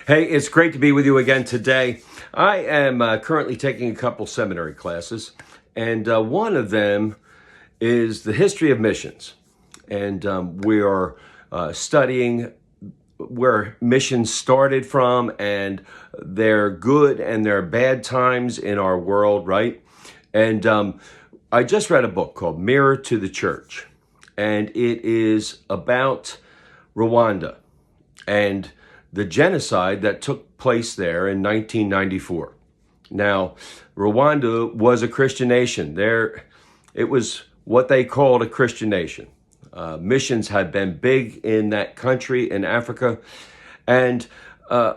Hey, it's great to be with you again today. I am currently taking a couple seminary classes, and one of them is the history of missions. And we are studying where missions started from and their good and their bad times in our world, right? And I just read a book called Mirror to the Church, and it is about Rwanda and the genocide that took place there in 1994. Now, Rwanda was a Christian nation. It was what they called a Christian nation. Missions had been big in that country in Africa, and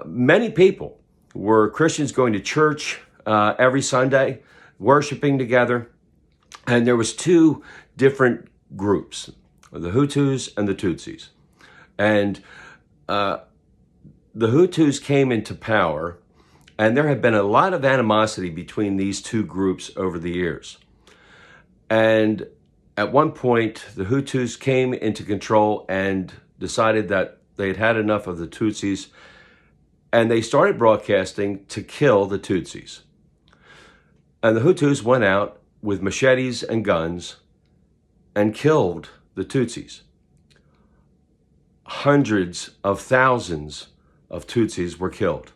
many people were Christians going to church every Sunday, worshiping together. And there was two different groups, the Hutus and the Tutsis. And the Hutus came into power, and there had been a lot of animosity between these two groups over the years. And at one point, the Hutus came into control and decided that they had had enough of the Tutsis, and they started broadcasting to kill the Tutsis. And the Hutus went out with machetes and guns and killed the Tutsis. Hundreds of thousands of Tutsis were killed.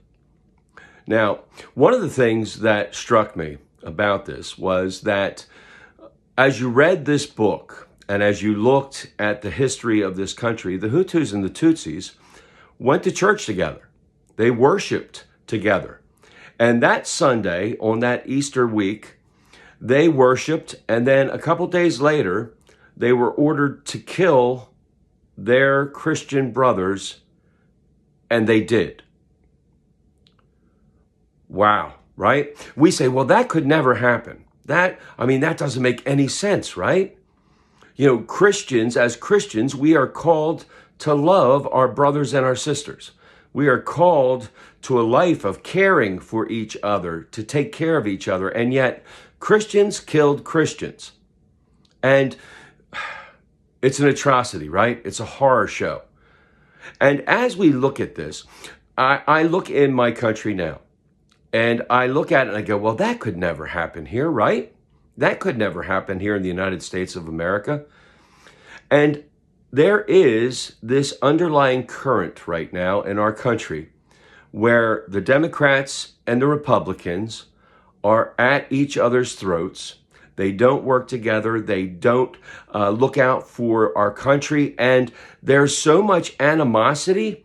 Now, one of the things that struck me about this was that as you read this book and as you looked at the history of this country, the Hutus and the Tutsis went to church together. They worshiped together. And that Sunday, on that Easter week, they worshiped, and then a couple days later, they were ordered to kill their Christian brothers, and they did. Wow, right? We say, well, that could never happen. That doesn't make any sense, right? You know, Christians, as Christians, we are called to love our brothers and our sisters. We are called to a life of caring for each other, to take care of each other, and yet Christians killed Christians. And it's an atrocity, right? It's a horror show. And as we look at this, I look in my country now, and I look at it and I go, well, that could never happen here, right? That could never happen here in the United States of America. And there is this underlying current right now in our country where the Democrats and the Republicans are at each other's throats. They don't work together. They don't look out for our country. And there's so much animosity